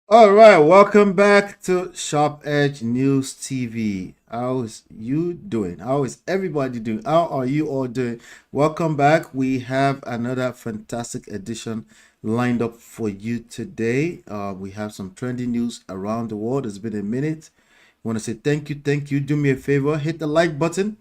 All right, welcome back to Sharp Edge News TV. How's you doing? How is everybody doing? How are you all doing? Welcome back. We have another fantastic edition lined up for you today. We have some trending news around the world. It's been a minute. I want to say thank you. Do me a favor, hit the like button,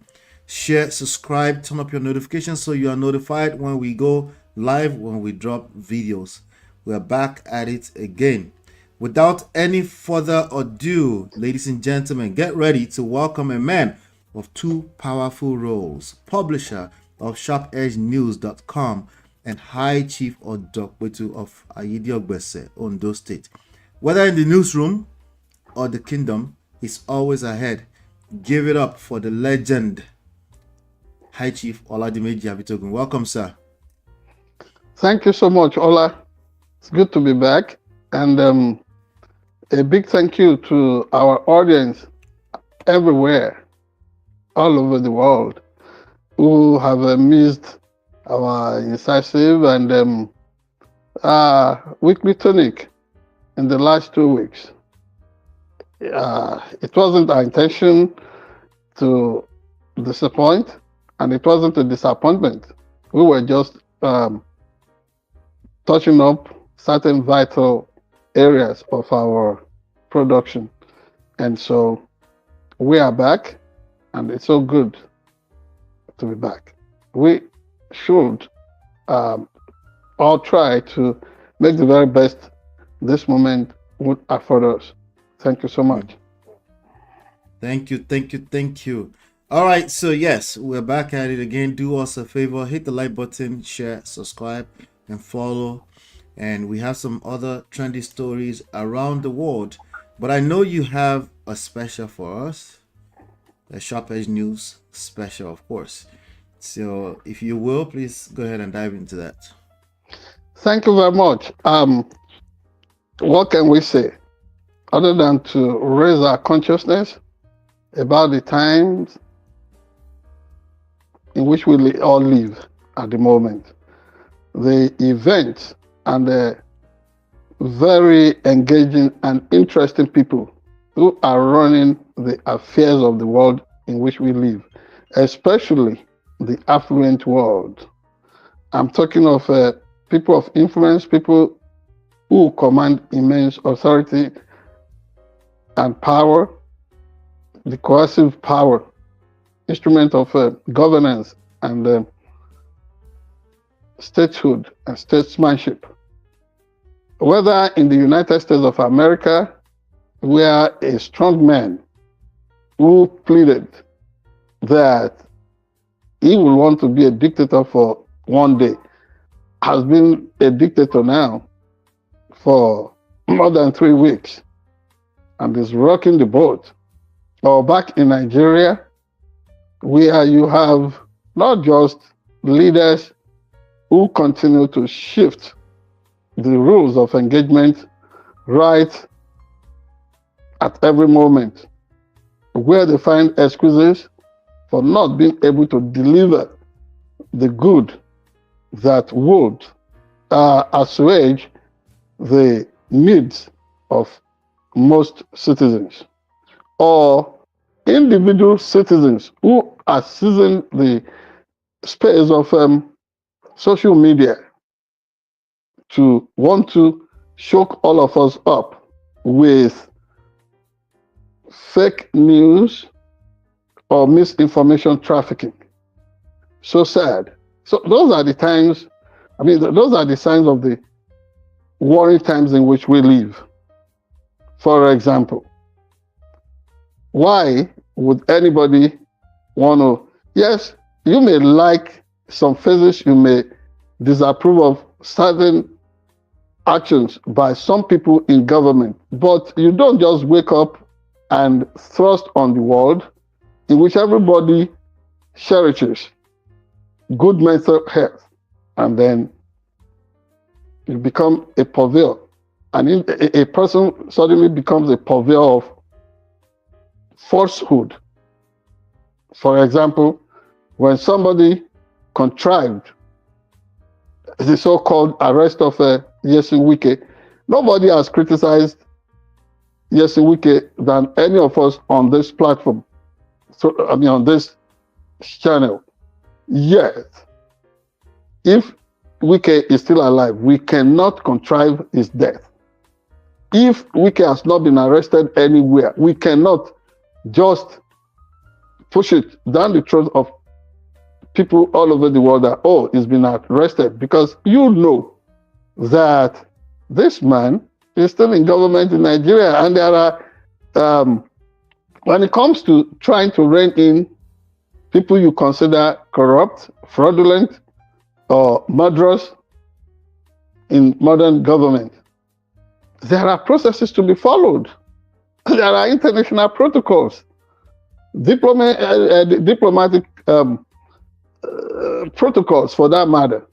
share, subscribe, turn up your notifications so you are notified when we go live, when we drop videos. We are back at it again. Without any further ado, ladies and gentlemen, get ready to welcome a man of two powerful roles, publisher of SharpEdgeNews.com and High Chief Odokwetu of Ayidi Ogbese, Ondo State. Whether in the newsroom or the kingdom, he's always ahead. Give it up for the legend, High Chief Oladimeji Abitogun. Welcome, sir. Thank you so much, Ola. It's good to be back. And a big thank you to our audience everywhere, all over the world, who have missed our incisive and weekly tonic in the last 2 weeks. It wasn't our intention to disappoint, and it wasn't a disappointment. We were just touching up certain vital areas of our production. And so we are back, and it's so good to be back. We should all try to make the very best this moment would afford us. Thank you so much. Thank you. All right, so yes, we're back at it again. Do us a favor, hit the like button, share, subscribe, and follow. And we have some other trendy stories around the world. But I know you have a special for us, a Sharp Edge News special, of course. So if you will, please go ahead and dive into that. Thank you very much. What can we say other than to raise our consciousness about the times in which we all live at the moment? The events and the very engaging and interesting people who are running the affairs of the world in which we live, especially the affluent world. I'm talking of people of influence, people who command immense authority and power, the coercive power, instrument of governance and statehood and statesmanship. Whether in the United States of America, where a strong man who pleaded that he will want to be a dictator for one day has been a dictator now for more than 3 weeks and is rocking the boat. Or back in Nigeria, where you have not just leaders who continue to shift the rules of engagement right at every moment, where they find excuses for not being able to deliver the good that would assuage the needs of most citizens, or individual citizens who are seizing the space of social media to want to shock all of us up with fake news or misinformation trafficking. So sad. So those are the times, those are the signs of the worrying times in which we live. For example, why would anybody want to, yes, you may like some phases, you may disapprove of certain actions by some people in government, but you don't just wake up and thrust on the world in which everybody cherishes good mental health, and then you become a purveyor, and a person suddenly becomes a purveyor of falsehood. For example, when somebody contrived the so-called arrest of Yesu Wike, nobody has criticized Wike than any of us on this platform. So, on this channel. Yet, if Wike is still alive, we cannot contrive his death. If Wike has not been arrested anywhere, we cannot just push it down the throat of people all over the world that, oh, he's been arrested, because you know that this man is still in government in Nigeria, and there are, when it comes to trying to rein in people you consider corrupt, fraudulent, or murderous in modern government, there are processes to be followed. There are international protocols, diplomatic protocols for that matter.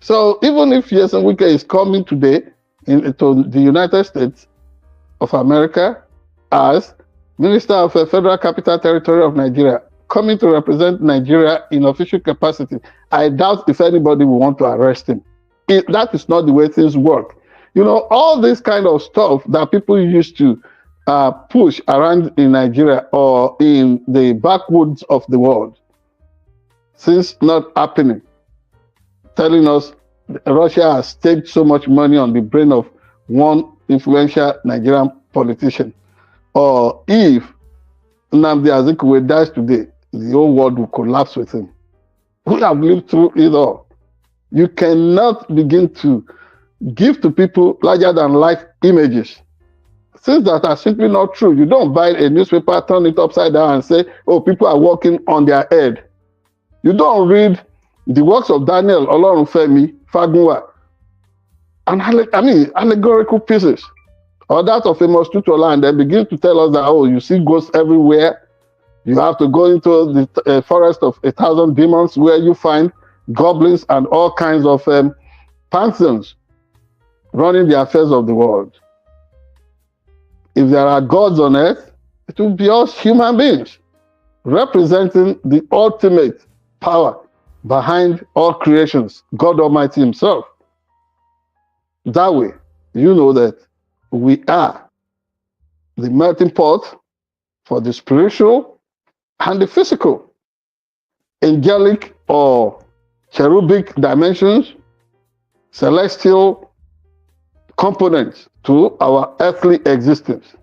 So even if Wike is coming today to the United States of America as Minister of Federal Capital Territory of Nigeria, coming to represent Nigeria in official capacity, I doubt if anybody will want to arrest him. That is not the way things work. All this kind of stuff that people used to push around in Nigeria or in the backwoods of the world, since not happening, telling us Russia has staked so much money on the brain of one influential Nigerian politician, or if NNAMDI Azikiwe dies today, the whole world will collapse with him. We have lived through it all. You cannot begin to give to people larger than life images, things that are simply not true. You don't buy a newspaper, turn it upside down and say, oh, people are walking on their head. You don't read the works of Daniel Olorunfemi Fagunwa and allegorical pieces, or that of Amos Tutola, and then begin to tell us that, oh, you see ghosts everywhere. You have to go into the forest of 1,000 demons where you find goblins and all kinds of pantheons running the affairs of the world. If there are gods on earth, it will be us human beings representing the ultimate power behind all creations, God Almighty Himself. That way, you know that we are the melting pot for the spiritual and the physical, angelic or cherubic dimensions, celestial components to our earthly existence.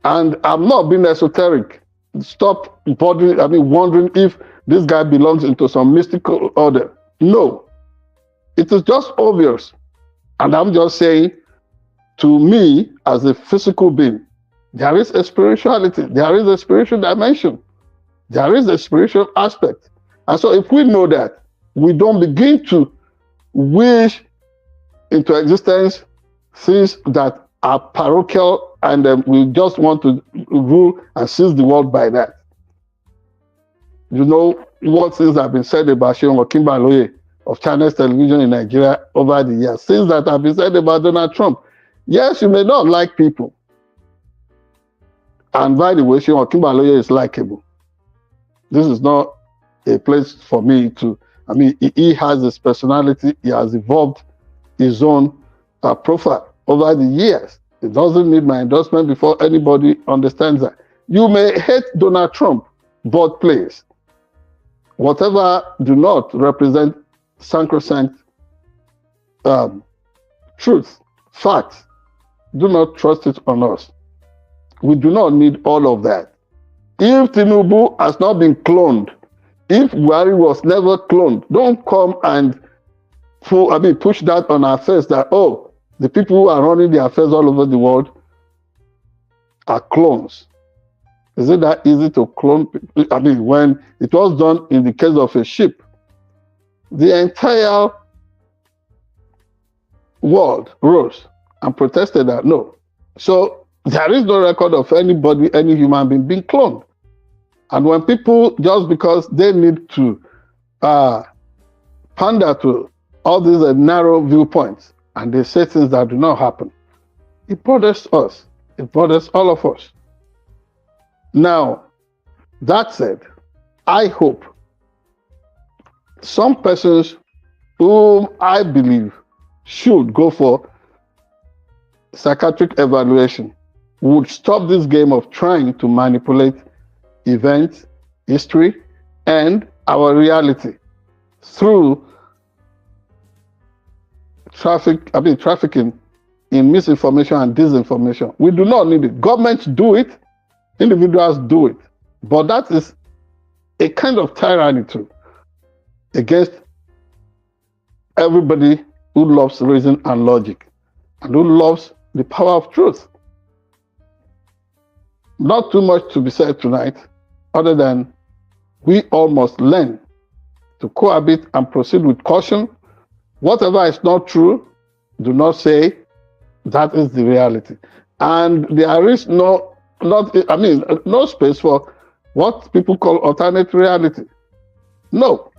And I'm not being esoteric. Stop wondering if this guy belongs into some mystical order. No, it is just obvious. And I'm just saying, to me, as a physical being, there is a spirituality, there is a spiritual dimension, there is a spiritual aspect. And so if we know that, we don't begin to wish into existence things that are parochial, and we just want to rule and seize the world by that. You know what things have been said about Seun Okinbaloye of Channels Television in Nigeria over the years, things that have been said about Donald Trump. Yes, you may not like people. And by the way, Seun Okinbaloye is likable. This is not a place for me to, he has his personality, he has evolved his own profile over the years. It doesn't need my endorsement before anybody understands that. You may hate Donald Trump, but please, whatever do not represent sacrosanct truth, facts, do not trust it on us. We do not need all of that. If Tinubu has not been cloned, if Buhari was never cloned, don't come and push that on our face that, oh, the people who are running the affairs all over the world are clones. Is it that easy to clone? When it was done in the case of a ship, the entire world rose and protested that no. So there is no record of anybody, any human being cloned. And when people, just because they need to pander to all these narrow viewpoints, and they say things that do not happen, it bothers us. It bothers all of us. Now, that said, I hope some persons whom I believe should go for psychiatric evaluation would stop this game of trying to manipulate events, history, and our reality through trafficking in misinformation and disinformation. We do not need it. Governments do it, individuals do it. But that is a kind of tyranny too against everybody who loves reason and logic and who loves the power of truth. Not too much to be said tonight, other than we all must learn to cohabit and proceed with caution. Whatever is not true, do not say that is the reality. And there is no space for what people call alternate reality. No.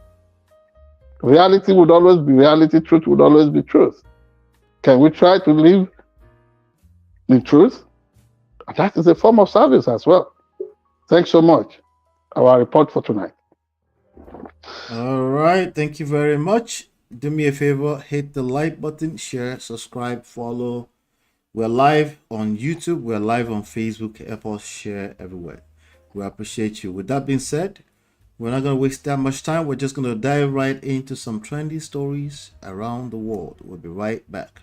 Reality would always be reality, truth would always be truth. Can we try to live the truth? That is a form of service as well. Thanks so much. Our report for tonight. All right. Thank you very much. Do me a favor, hit the like button, share, subscribe, follow. We're live on YouTube. We're live on Facebook. Help us share everywhere. We appreciate you. With that being said, we're not going to waste that much time. We're just going to dive right into some trendy stories around the world. We'll be right back.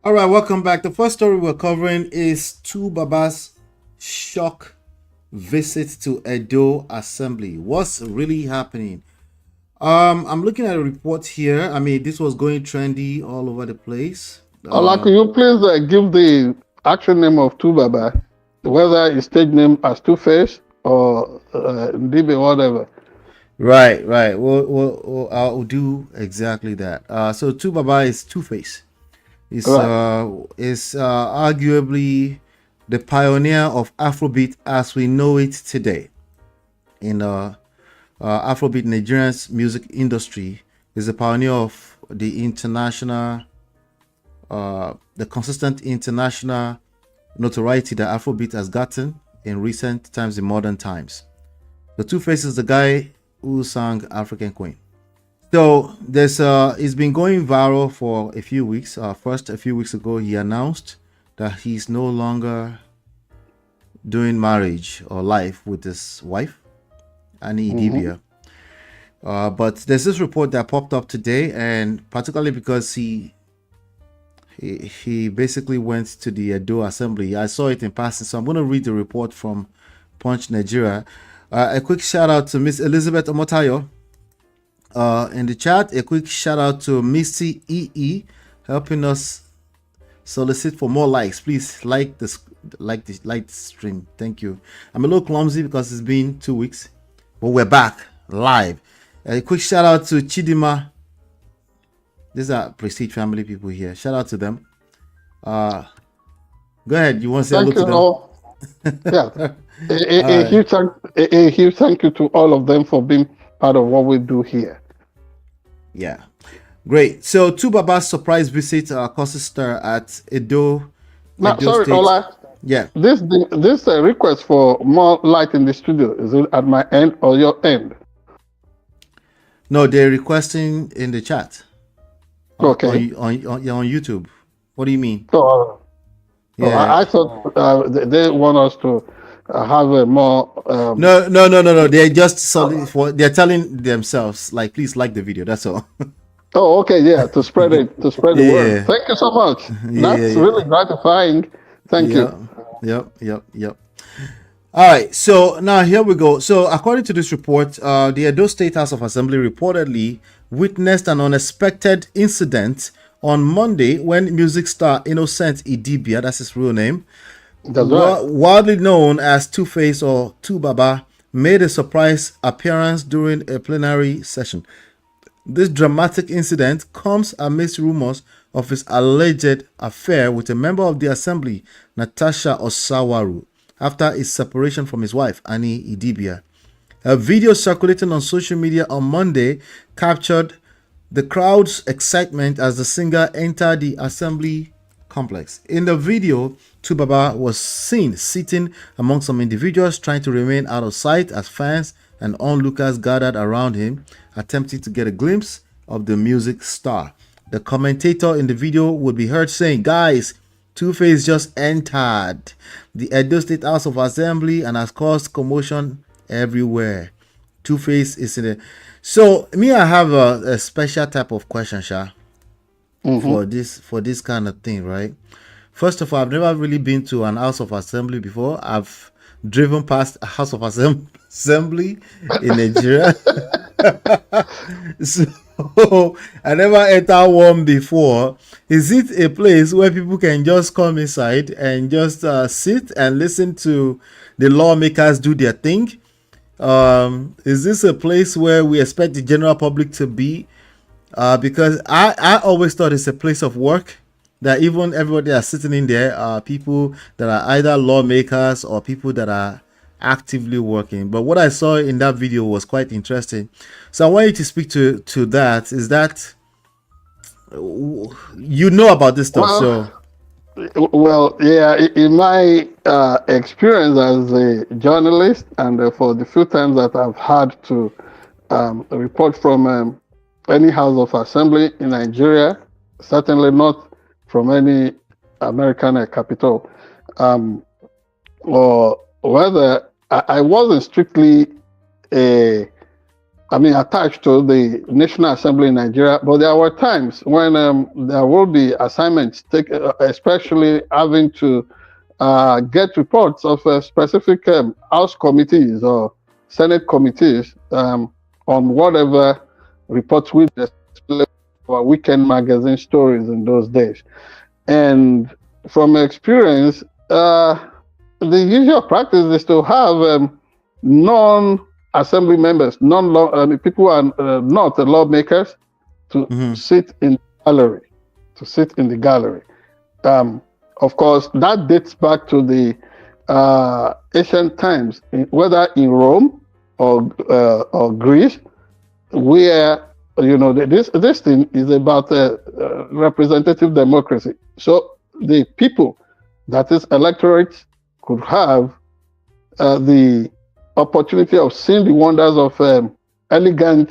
All right, welcome back. The first story we're covering is two Babas shock visit to Edo Assembly. What's really happening? I'm looking at a report here. I mean, this was going trendy all over the place. Ola, could you please give the actual name of Tubaba, whether it's stage name as Two-Face or Ndibe, whatever. Right. Well, I'll do exactly that. So Tubaba is Two-Face. Is arguably the pioneer of Afrobeat as we know it today. In Afrobeat, Nigerian's music industry is the pioneer of the international, the consistent international notoriety that Afrobeat has gotten in recent times, in modern times. The Two-Face is the guy who sang African Queen. So there's it's been going viral for a few weeks. First, a few weeks ago, he announced that he's no longer doing marriage or life with his wife, Annie Idibia. But there's this report that popped up today, and particularly because he basically went to the Edo Assembly. I saw it in passing, so I'm going to read the report from Punch Nigeria. A quick shout out to Miss Elizabeth Omotayo. In the chat, a quick shout out to Missy EE helping us solicit for more likes. Please like the stream. Thank you. I'm a little clumsy because it's been 2 weeks, but we're back live. A quick shout out to Chidima. These are Prestige family people here. Shout out to them. Go ahead. You want to say hello to them? All. Yeah. A huge thank you to all of them for being part of what we do here. Yeah, great. So two Babas surprise visit causes stir at Edo. Sorry, State. Ola. Yeah. This request for more light in the studio, is it at my end or your end? No, they're requesting in the chat. Okay. On YouTube. What do you mean? Yeah. I thought they want us to have a more. No. They're just they're telling themselves, like, please like the video. That's all. Oh, okay, yeah, to spread it, to spread the word. Thank you so much. That's really gratifying. Thank you. Yep. All right, so now here we go. So according to this report, the Edo State House of Assembly reportedly witnessed an unexpected incident on Monday when music star Innocent Idibia, that's his real name, widely known as Two-Face or Two-Baba, made a surprise appearance during a plenary session. This dramatic incident comes amidst rumors of his alleged affair with a member of the assembly, Natasha Osawaru, after his separation from his wife, Annie Idibia. A video circulating on social media on Monday captured the crowd's excitement as the singer entered the assembly complex. In the video, Tubaba was seen sitting among some individuals trying to remain out of sight as fans and onlookers gathered around him, attempting to get a glimpse of the music star. The commentator in the video would be heard saying, "Guys, Two-Face just entered the Edo State House of Assembly and has caused commotion everywhere." Two-Face is in it. So me, I have a special type of question, Sha, for this kind of thing, right? First of all, I've never really been to an House of Assembly before. I've driven past a House of Assembly in Nigeria. So I never entered one before. Is it a place where people can just come inside and just sit and listen to the lawmakers do their thing? Is this a place where we expect the general public to be? Because I always thought it's a place of work, that even everybody that's sitting in there are people that are either lawmakers or people that are actively working. But what I saw in that video was quite interesting. So I want you to speak to that. Is that, you know about this stuff? Well, yeah, in my experience as a journalist, and for the few times that I've had to report from any House of Assembly in Nigeria, certainly not from any American capital, or whether I wasn't strictly attached to the National Assembly in Nigeria, but there were times when there will be assignments, especially having to get reports of specific House committees or Senate committees on whatever reports we display for weekend magazine stories in those days. And from experience, the usual practice is to have non-assembly members, people who are not lawmakers, to sit in the gallery. Of course, that dates back to the ancient times, whether in Rome or Greece, where this thing is about representative democracy. So the people, that is electorate, could have the opportunity of seeing the wonders of elegant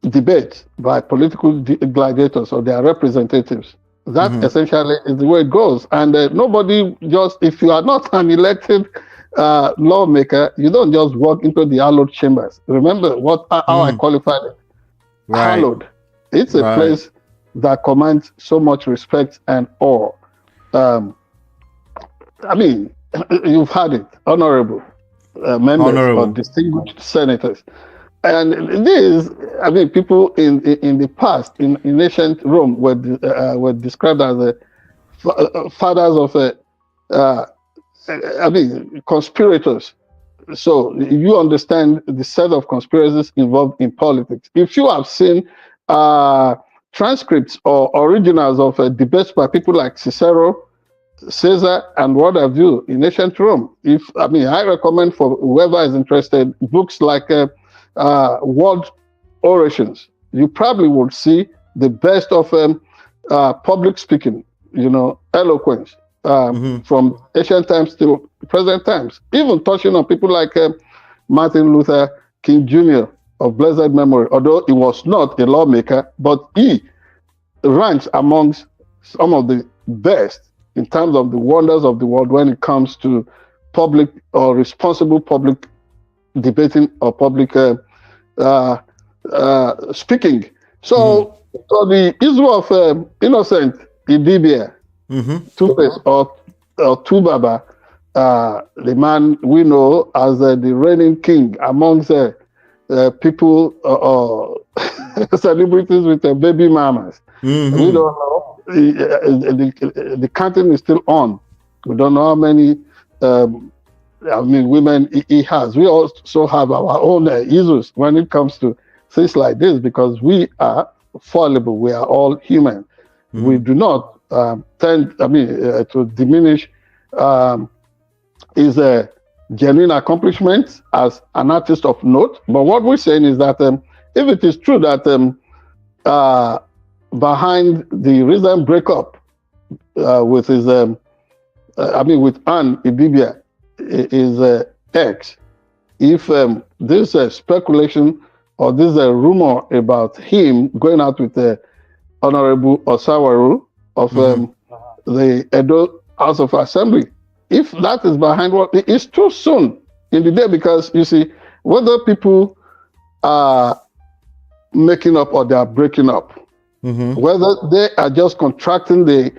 debate by political gladiators or their representatives. That essentially is the way it goes. And nobody just, if you are not an elected lawmaker, you don't just walk into the hallowed chambers. Remember how I qualified it. Right. Hallowed. It's a place that commands so much respect and awe. You've had it, honorable members or distinguished senators. And this, people in the past, in ancient Rome, were described as the fathers of conspirators. So you understand the set of conspiracies involved in politics. If you have seen transcripts or originals of debates by people like Cicero, Caesar, and what have you in ancient Rome, I recommend for whoever is interested books like World Orations. You probably would see the best of public speaking, eloquence, from ancient times to present times, even touching on people like Martin Luther King Jr. of blessed memory, although he was not a lawmaker, but he ranks amongst some of the best in terms of the wonders of the world when it comes to public or responsible public debating or public speaking. So the issue of innocent Idibia, Two-Face or Tubaba, the man we know as the reigning king amongst people or celebrities with baby mamas. We don't know. The counting is still on. We don't know how many women he has. We also have our own issues when it comes to things like this, because we are fallible. We are all human. We do not tend, to diminish his genuine accomplishments as an artist of note. But what we're saying is that if it is true that behind the recent breakup with his, with Anne Idibia, his ex. If there's a speculation or there's a rumor about him going out with the Honorable Osawaru of the Edo House of Assembly, if that is behind what, it's too soon in the day, because you see, whether people are making up or they are breaking up, whether they are just contracting the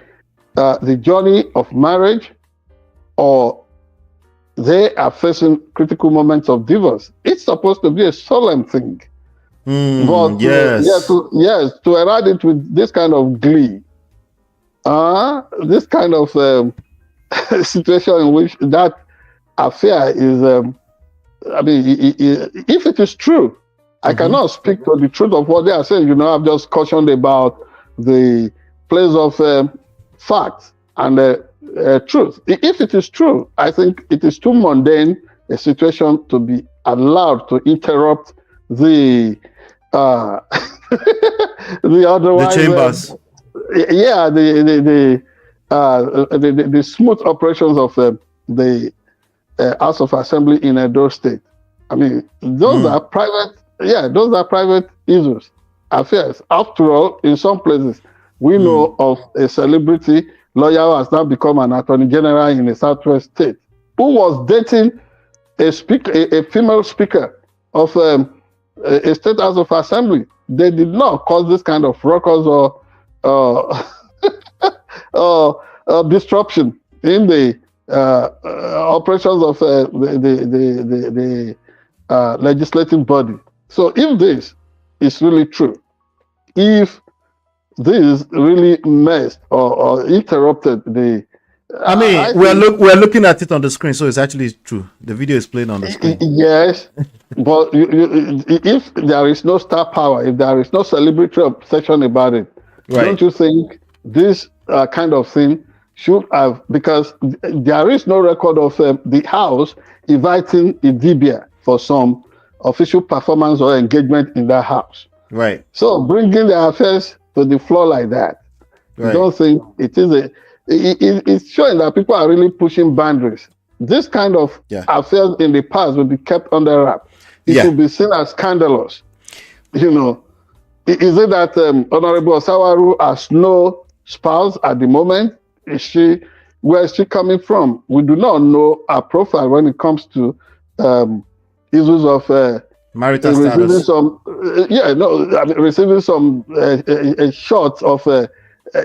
journey of marriage, or they are facing critical moments of divorce, it's supposed to be a solemn thing. But to add it with this kind of glee, this kind of situation in which that affair is, if it is true, I cannot speak to the truth of what they are saying. You know, I've just cautioned about the place of fact and truth. If it is true, I think it is too mundane a situation to be allowed to interrupt the the otherwise the chambers. The smooth operations of the House of Assembly in Edo State. I mean, those are private. Yeah, those are private issues, affairs. After all, in some places, we know of a celebrity lawyer who has now become an attorney general in a southwest state, who was dating a female speaker of a state House of Assembly. They did not cause this kind of ruckus or disruption in the operations of the legislative body. So if this is really true, if this really messed or interrupted the... we're looking at it on the screen, so it's actually true. The video is playing on the screen. Yes, but if there is no star power, if there is no celebratory obsession about it, don't you think this kind of thing should have, because there is no record of the House inviting Idibia for some official performance or engagement in that House. Right. So bringing the affairs to the floor like that, I don't think it is it's showing that people are really pushing boundaries. This kind of affairs in the past will be kept under wrap. It will be seen as scandalous. You know, is it that Honorable Osawaru has no spouse at the moment? Where is she coming from? We do not know her profile when it comes to issues of marital status. Receiving some shots of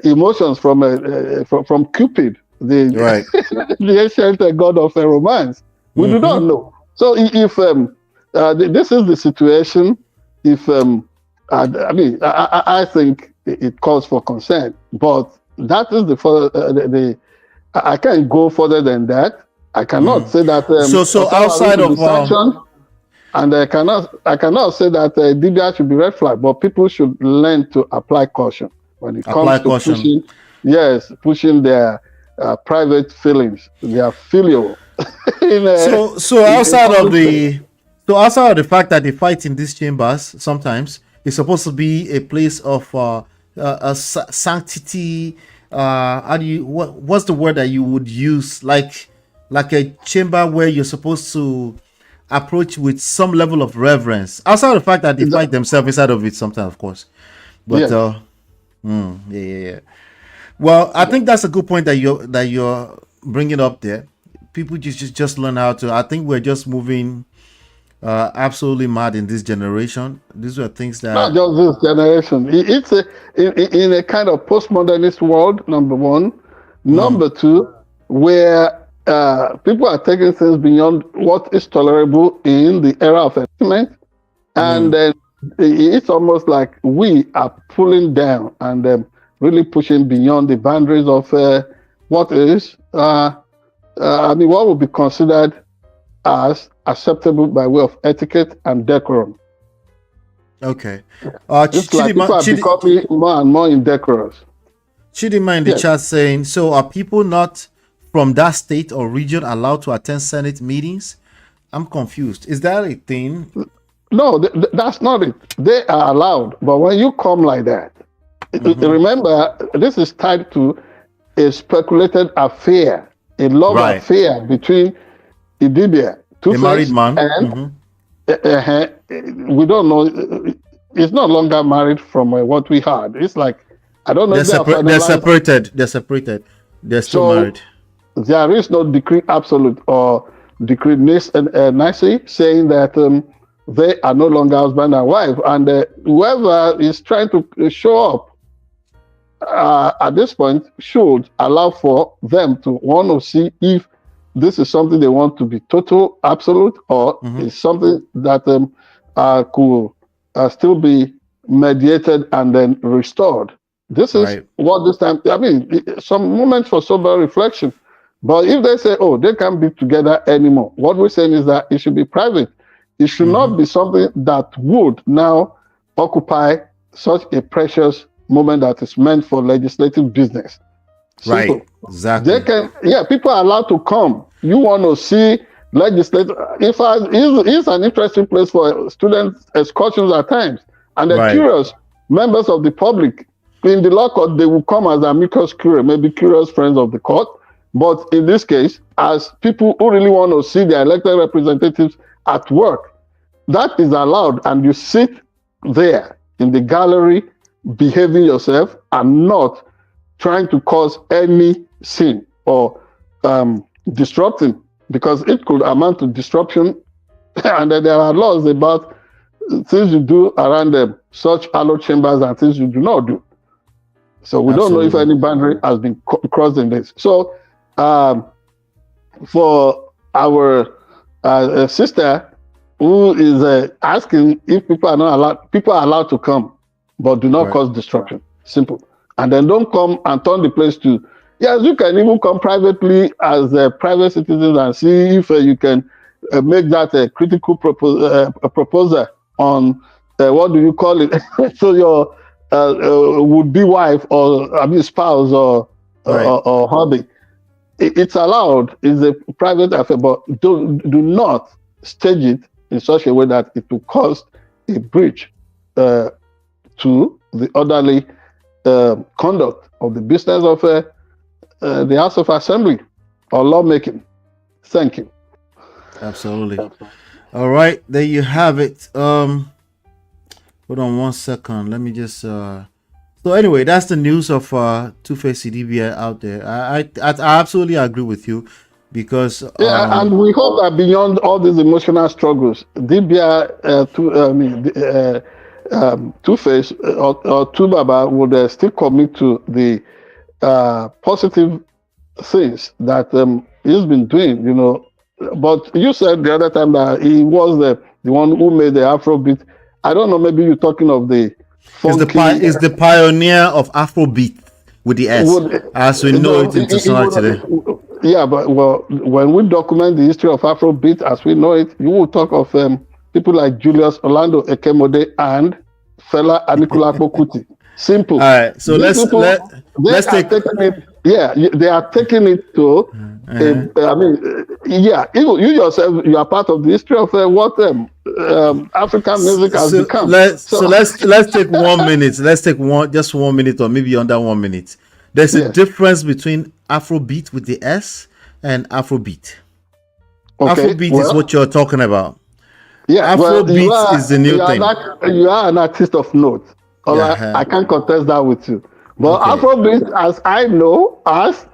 emotions from Cupid, the ancient god of romance. We do not know. So if this is the situation, if I think it calls for consent, but that is the I can't go further than that. I cannot say that. So outside of sanctioned, and I cannot say that DBI should be red flag, but people should learn to apply caution when it comes to pushing their private feelings, their filial. Outside of the fact that they fight in these chambers, sometimes it's supposed to be a place of sanctity. What's the word that you would use? Like a chamber where you're supposed to approach with some level of reverence. Outside of the fact that they fight themselves inside of it sometimes, of course. But well, I think that's a good point that you're bringing up there. People just learn how to. I think we're just moving absolutely mad in this generation. These are things that not just this generation. It's in a kind of postmodernist world. Number one, number two, where people are taking things beyond what is tolerable in the era of entertainment, and then it's almost like we are pulling down and really pushing beyond the boundaries of what is, what would be considered as acceptable by way of etiquette and decorum. Okay. It's like people are becoming more and more indecorous. Chidima in the chat saying, so are people not from that state or region allowed to attend Senate meetings? I'm confused. Is that a thing? No, that's not it. They are allowed, but when you come like that, remember this is tied to a speculated affair, a love Right. affair between Idibia, A married Two-Face, man. and we don't know. It's not longer married from what we heard. It's like I don't know. They're If they are they're finalized. separated. They're separated. They're still So married. there is no decree absolute or decree nice saying that they are no longer husband and wife, and whoever is trying to show up at this point should allow for them to want to see if this is something they want to be total, absolute, or is something that could still be mediated and then restored. This is what this time, I mean, some moments for sober reflection. But if they say, oh, they can't be together anymore, what we're saying is that it should be private. It should not be something that would now occupy such a precious moment that is meant for legislative business. Simple. Right. Exactly. They can, people are allowed to come. You want to see legislative. In fact, it's an interesting place for student excursions at times. And the curious members of the public in the law court, they will come as amicus curiae, maybe curious friends of the court. But in this case, as people who really want to see their elected representatives at work, that is allowed. And you sit there in the gallery, behaving yourself and not trying to cause any sin or disrupting, because it could amount to disruption. And then there are laws about things you do around such hallowed chambers and things you do not do. So we don't know if any boundary has been crossed in this. So for our sister who is asking if people are allowed to come, but do not cause disruption. Simple. And then don't come and turn the place to, yes, you can even come privately as private citizens and see if you can make that a critical proposal on, what do you call it? So your would-be wife or spouse or hubby. It's allowed, it's a private affair, but do not stage it in such a way that it will cause a breach to the orderly conduct of the business of the House of Assembly or lawmaking. Thank you. Absolutely. All right, there you have it. Hold on 1 second. Let me just. So anyway, that's the news of Two-Face Idibia out there. I absolutely agree with you, because and we hope that beyond all these emotional struggles, Dibia, Two-Face or Two-Baba would still commit to the positive things that he's been doing, But you said the other time that he was the one who made the Afrobeat. I don't know, maybe you're talking of the funky... Is the pioneer of Afrobeat with the S, as we know it in society today. Yeah, but when we document the history of Afrobeat as we know it, you will talk of people like Julius Orlando Ekemode and Fela Anikulapo Kuti. Simple. All right, so let's take it. Yeah, they are taking it to. You yourself, you are part of the history of what African music has become. Let's take 1 minute. Let's take just 1 minute, or maybe under 1 minute. There's a difference between Afrobeat with the S and Afrobeat. Okay, Afrobeat is what you're talking about. Yeah, Afrobeat is the new thing. You are an artist of note. All right, I can't contest that with you. But Afrobeat, as I know, as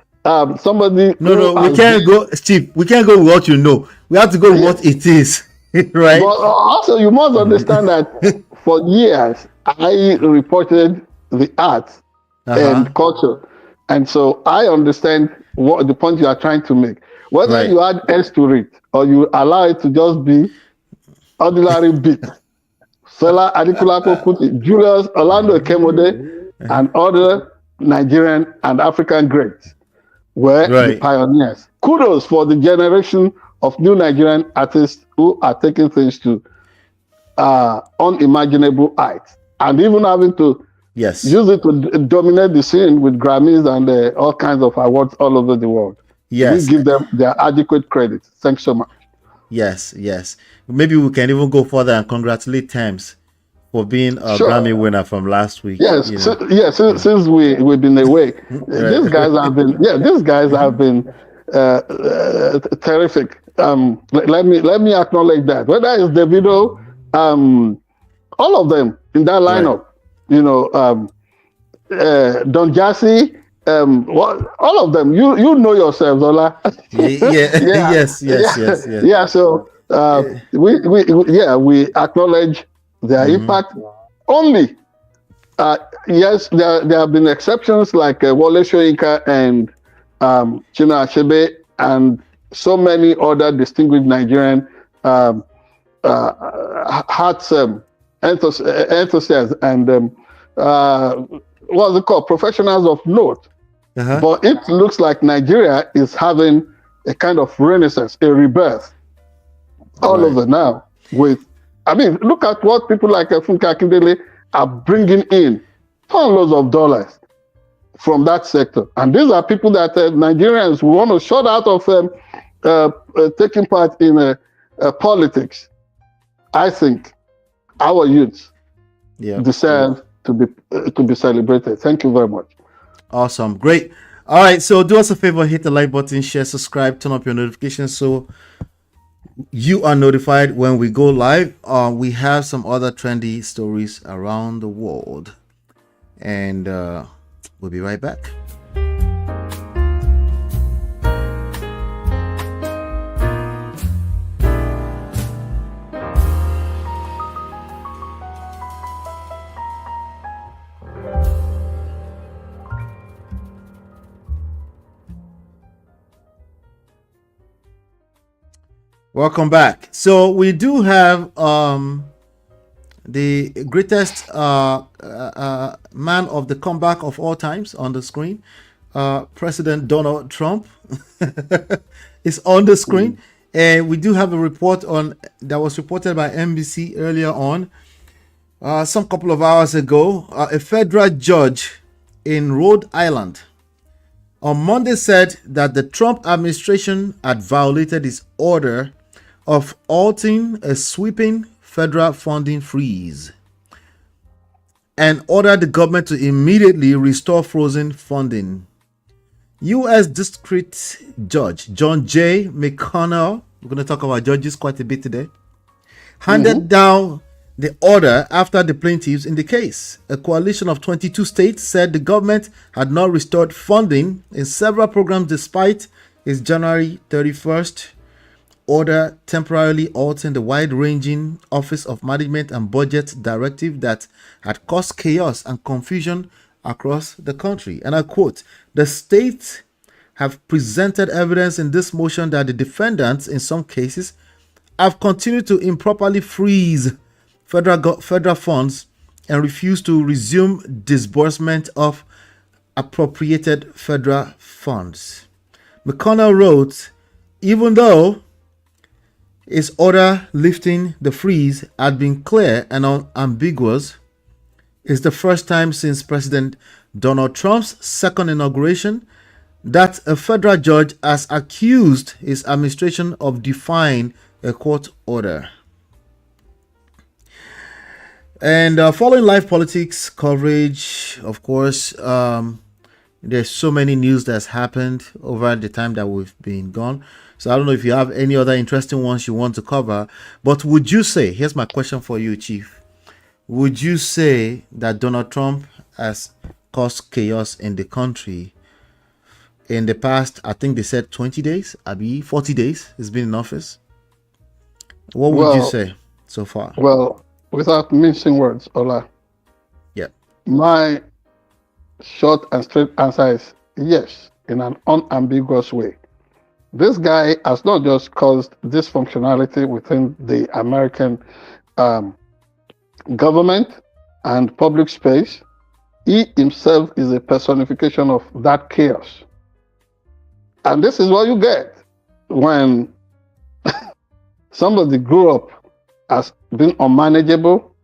somebody. No, we can't go, Steve. We can't go with what you know. We have to go with what it is, right? But also, you must understand that for years I reported the arts and culture, and so I understand what the point you are trying to make. Whether you add S to it or you allow it to just be ordinary beat. Fela Anikulapo Kuti, Julius Orlando Ekemode, and other Nigerian and African greats were the pioneers. Kudos for the generation of new Nigerian artists who are taking things to unimaginable heights, and even having to use it to dominate the scene with Grammys and all kinds of awards all over the world. Yes, we give them their adequate credit. Thanks so much. Yes, yes. Maybe we can even go further and congratulate Thames for being a Grammy Sure. winner from last week. Yes, You know. since we've been away, these Right. guys have been terrific. Let me acknowledge that. Whether it's Davido, all of them in that Right. lineup, Don Jazzy, all of them. You know yourselves, Ola. Yeah. Yeah, Yes. Yes. yeah, Yes. Yes. yeah. So we acknowledge their Mm-hmm. impact. Only yes, there have been exceptions like Wole Soyinka and Chinua Achebe and so many other distinguished Nigerian um, hearts enthusiasts and what's it called, professionals of note. Uh-huh. But it looks like Nigeria is having a kind of renaissance, a rebirth all Right. over now. Look at what people like Funke Akindele are bringing in tons of dollars from that sector. And these are people that Nigerians want to shut out of taking part in politics. I think our youth Yeah. deserve to be celebrated. Thank you very much. Awesome. Great. All right. So do us a favor, hit the like button, share, subscribe, turn up your notifications so you are notified when we go live. We have some other trendy stories around the world. And we'll be right back. Welcome back. So we do have the greatest man of the comeback of all times on the screen. President Donald Trump is on the screen, and we do have a report on that was reported by NBC earlier on, some couple of hours ago. A federal judge in Rhode Island on Monday said that the Trump administration had violated its order of halting a sweeping federal funding freeze and ordered the government to immediately restore frozen funding. U.S. District Judge John J. McConnell, we're going to talk about judges quite a bit today, handed down the order after the plaintiffs in the case. A coalition of 22 states said the government had not restored funding in several programs despite its January 31st order temporarily halting the wide-ranging Office of Management and Budget directive that had caused chaos and confusion across the country. And I quote, "The states have presented evidence in this motion that the defendants, in some cases, have continued to improperly freeze federal funds and refuse to resume disbursement of appropriated federal funds." McConnell wrote, even though his order lifting the freeze had been clear and unambiguous, it's the first time since President Donald Trump's second inauguration that a federal judge has accused his administration of defying a court order. And following live politics coverage, of course, there's so many news that's happened over the time that we've been gone. So I don't know if you have any other interesting ones you want to cover, but would you say, here's my question for you, Chief. Would you say that Donald Trump has caused chaos in the country in the past, I think they said 20 days, 40 days he's been in office? What would you say so far? Well, without mincing words, Ola, Yeah. my short and straight answer is yes, in an unambiguous way. This guy has not just caused dysfunctionality within the American government and public space. He himself is a personification of that chaos. And this is what you get when somebody grew up as being unmanageable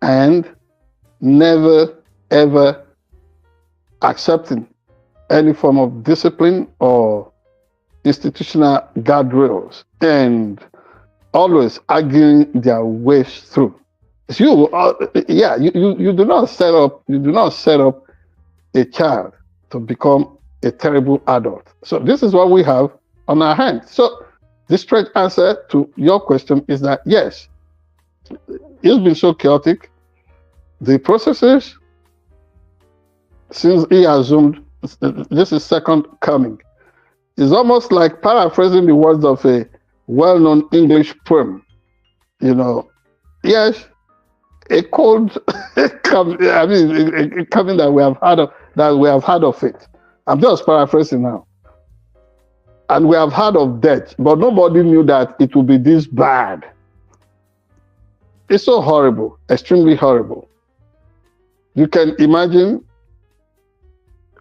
and never, ever accepting any form of discipline or institutional guardrails. And always arguing their ways through. You do not set up a child to become a terrible adult. So this is what we have on our hands. So the straight answer to your question is that yes, it's been so chaotic. The processes, since he assumed this is second coming, is almost like paraphrasing the words of a well-known English poem. You know, yes, a cold coming that we have heard of it. I'm just paraphrasing now. And we have heard of death, but nobody knew that it would be this bad. It's so horrible, extremely horrible. You can imagine,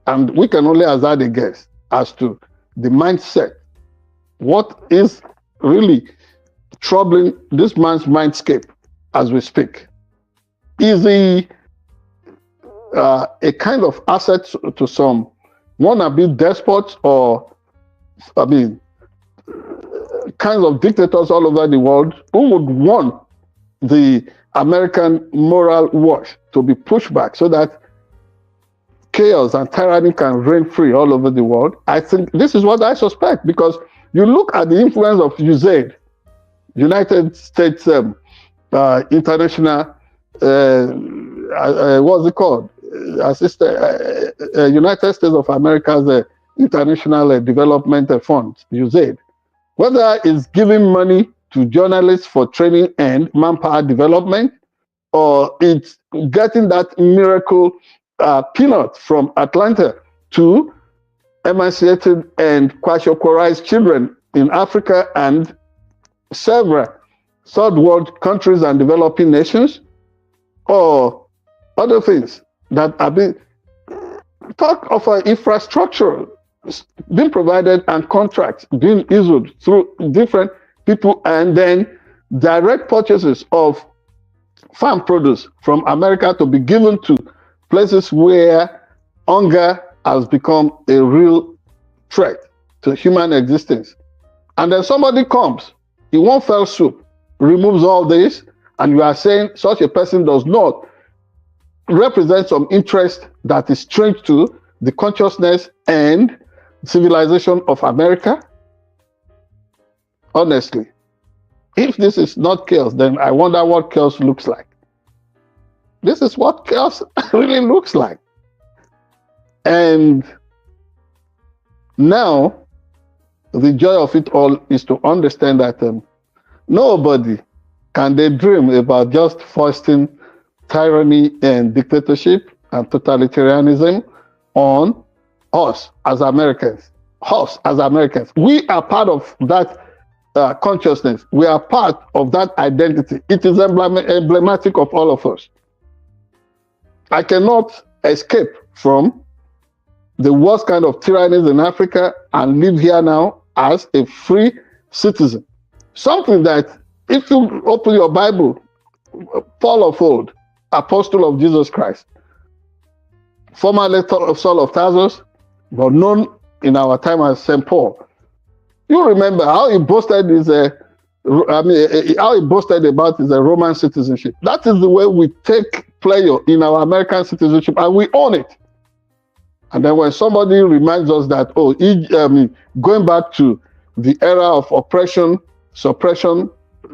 and we can only hazard a guess as to the mindset. What is really troubling this man's mindscape as we speak? Is he a kind of asset to some wannabe despots, or kinds of dictators all over the world who would want the American moral wash to be pushed back so that chaos and tyranny can reign free all over the world? I think this is what I suspect, because you look at the influence of USAID, United States International, what's it called? United States of America's International Development Fund, USAID. Whether it's giving money to journalists for training and manpower development, or it's getting that miracle peanut from Atlanta to emancipated and kwashiorkorized children in Africa and several third world countries and developing nations, or other things that are being talk of infrastructure being provided and contracts being issued through different people, and then direct purchases of farm produce from America to be given to places where hunger has become a real threat to human existence. And then somebody comes in one fell swoop, removes all this, and you are saying such a person does not represent some interest that is strange to the consciousness and civilization of America? Honestly, if this is not chaos, then I wonder what chaos looks like. This is what chaos really looks like. And now, the joy of it all is to understand that nobody can daydream about just foisting tyranny and dictatorship and totalitarianism on us as Americans. Us as Americans. We are part of that consciousness. We are part of that identity. It is emblematic of all of us. I cannot escape from the worst kind of tyrannies in Africa and live here now as a free citizen. Something that, if you open your Bible, Paul of old, apostle of Jesus Christ, formerly Saul of Tarsus, but known in our time as St. Paul. You remember how he boasted how he boasted about his Roman citizenship. That is the way we take pleasure in our American citizenship, and we own it. And then when somebody reminds us that, going back to the era of oppression, suppression,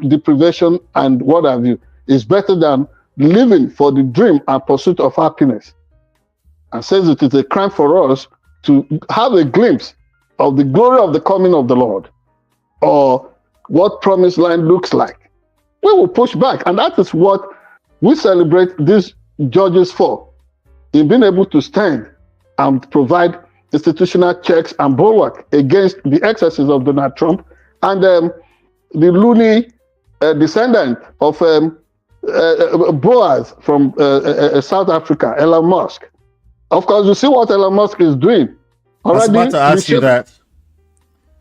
deprivation, and what have you, is better than living for the dream and pursuit of happiness, and says it is a crime for us to have a glimpse of the glory of the coming of the Lord, or what promised land looks like, we will push back. And that is what we celebrate these judges for, in being able to stand and provide institutional checks and bulwark against the excesses of Donald Trump and the loony descendant of Boaz from South Africa, Elon Musk. Of course, you see what Elon Musk is doing. Already, I was about to ask you that.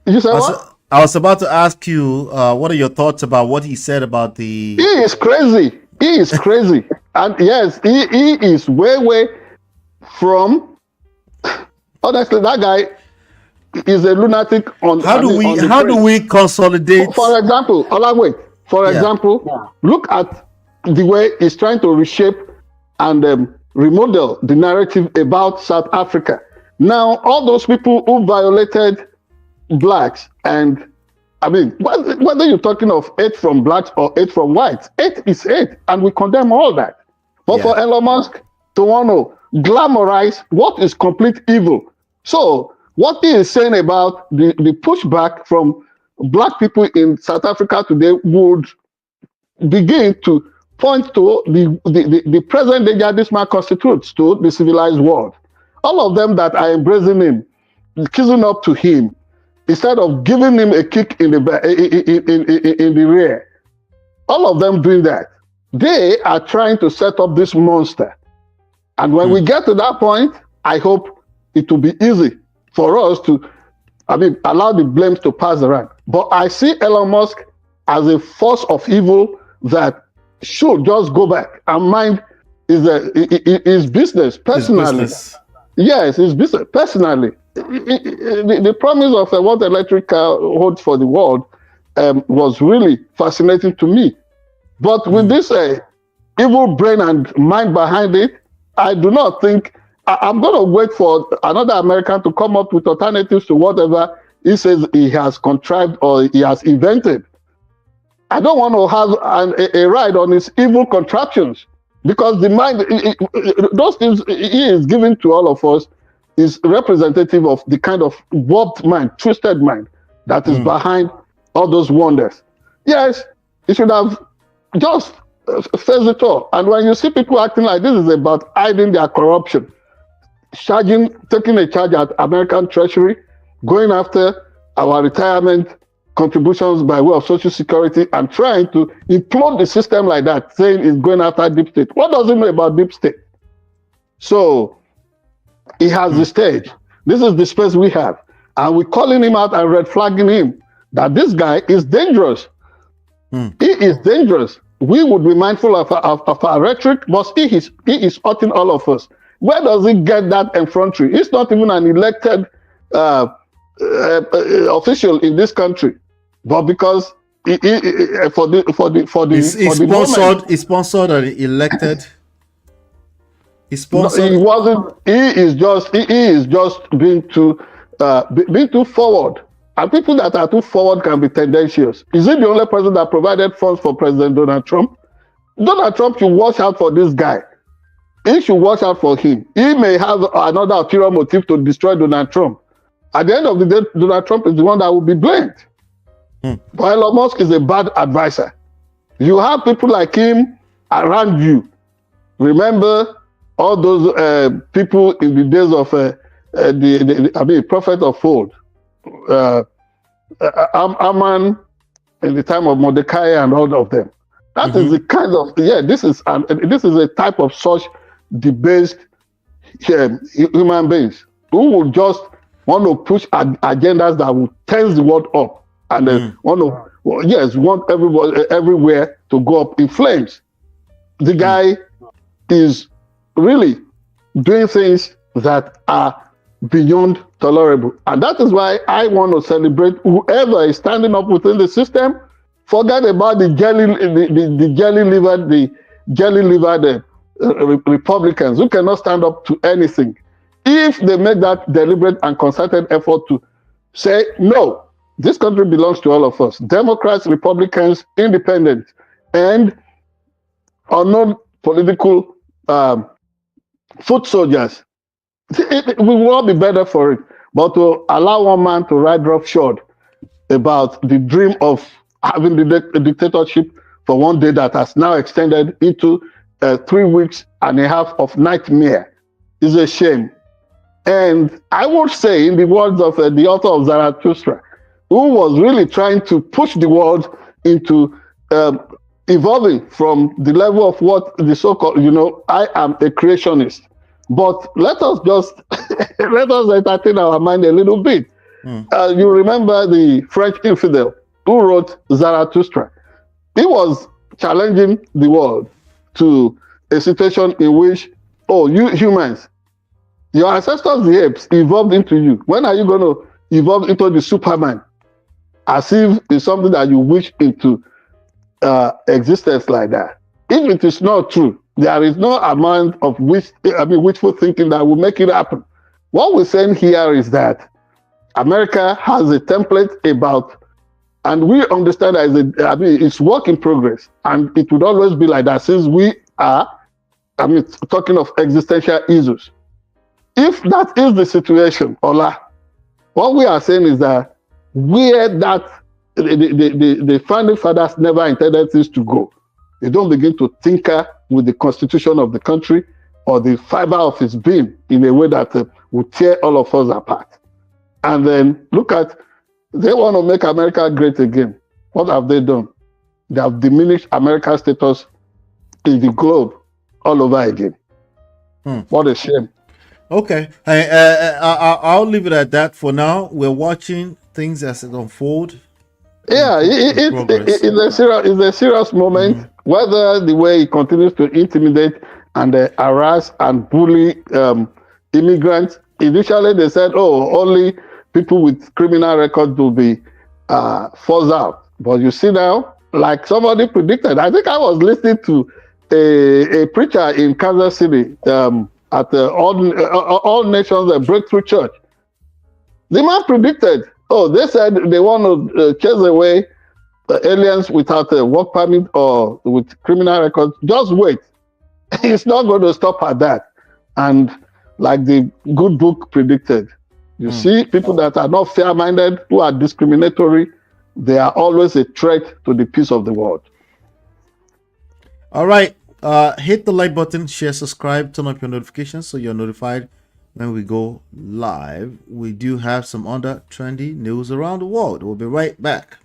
You said what? I was about to ask you, what are your thoughts about what he said about the... He is crazy. He is crazy. And yes, he is way from... Honestly, that guy is a lunatic on... How do we consolidate... For example, wait. For Yeah. example, look at the way he's trying to reshape and remodel the narrative about South Africa. Now, all those people who violated blacks, and I mean, whether you're talking of hate from blacks or hate from whites, hate is hate, and we condemn all that. But for Elon Musk to want to glamorize what is complete evil. So, what he is saying about the pushback from black people in South Africa today would begin to point to the present danger this man constitutes to the civilized world. All of them that are embracing him, kissing up to him, instead of giving him a kick in the rear, all of them doing that, they are trying to set up this monster. And when we get to that point, I hope it will be easy for us to, allow the blames to pass around. But I see Elon Musk as a force of evil that should just go back and mind his business personally. His business. Yes, his business personally. The promise of what electric car holds for the world was really fascinating to me. But with this evil brain and mind behind it, I do not think I'm going to wait for another American to come up with alternatives to whatever he says he has contrived or he has invented. I don't want to have a ride on his evil contraptions, because the mind, those things he is giving to all of us is representative of the kind of warped mind, twisted mind that is behind all those wonders. Yes, he should have just faced it all. And when you see people acting like this is about hiding their corruption, taking a charge at American Treasury, going after our retirement contributions by way of Social Security, and trying to implode the system like that, saying it's going after deep state. What does he know about deep state? So he has the stage. This is the space we have. And we're calling him out and red flagging him that this guy is dangerous. He is dangerous. We would be mindful of our rhetoric, but he is hurting all of us. Where does he get that effrontery? He's not even an elected official in this country, but because he's sponsored or elected. He's sponsored. No, he wasn't. He is just being too forward. And people that are too forward can be tendentious. Is he the only person that provided funds for President Donald Trump? Donald Trump should watch out for this guy. He should watch out for him. He may have another ulterior motive to destroy Donald Trump. At the end of the day, Donald Trump is the one that will be blamed. But Elon Musk is a bad advisor. You have people like him around you. Remember all those people in the days of the prophet of old. Aman in the time of Mordecai and all of them. That is the kind of this is a type of such debased human beings who will just want to push agendas that will tense the world up, and want everybody everywhere to go up in flames. The guy is really doing things that are beyond tolerable, and that is why I want to celebrate whoever is standing up within the system. Forget about the jelly-livered Republicans who cannot stand up to anything. If they make that deliberate and concerted effort to say, no, this country belongs to all of us, Democrats, Republicans, independents, and unknown political foot soldiers, we will all be better for it. But to allow one man to ride roughshod about the dream of having the dictatorship for one day that has now extended into 3 weeks and a half of nightmare is a shame. And I would say, in the words of the author of Zarathustra, who was really trying to push the world into evolving from the level of what the so-called, I am a creationist. But let us just let us entertain our mind a little bit. You remember the French infidel who wrote Zarathustra? He was challenging the world to a situation in which, you humans, your ancestors, the apes, evolved into you. When are you going to evolve into the Superman? As if it's something that you wish into existence like that. If it is not true, there is no amount of wishful thinking that will make it happen. What we're saying here is that America has a template about, and we understand that it's work in progress, and it would always be like that since we are, talking of existential issues. If that is the situation, Ola, what we are saying is that where that the founding fathers never intended this to go, they don't begin to tinker with the constitution of the country or the fiber of its being in a way that will tear all of us apart. And then look at, they want to make America great again. What have they done? They have diminished America's status in the globe all over again. What a shame. Okay, I'll leave it at that for now. We're watching things as it unfold. Yeah, it's a serious moment. Whether the way he continues to intimidate and harass and bully immigrants. Initially, they said, "Oh, only people with criminal records will be forced out." But you see now, like somebody predicted. I think I was listening to a preacher in Kansas City at the All Nations Breakthrough Church. The man predicted. Oh, they said they want to chase away aliens without a work permit or with criminal records. Just wait. It's not going to stop at that. And like the good book predicted, you see people that are not fair-minded, who are discriminatory, they are always a threat to the peace of the world. All right. Hit the like button, share, subscribe, turn up your notifications so you're notified when we go live. We do have some other trendy news around the world. We'll be right back.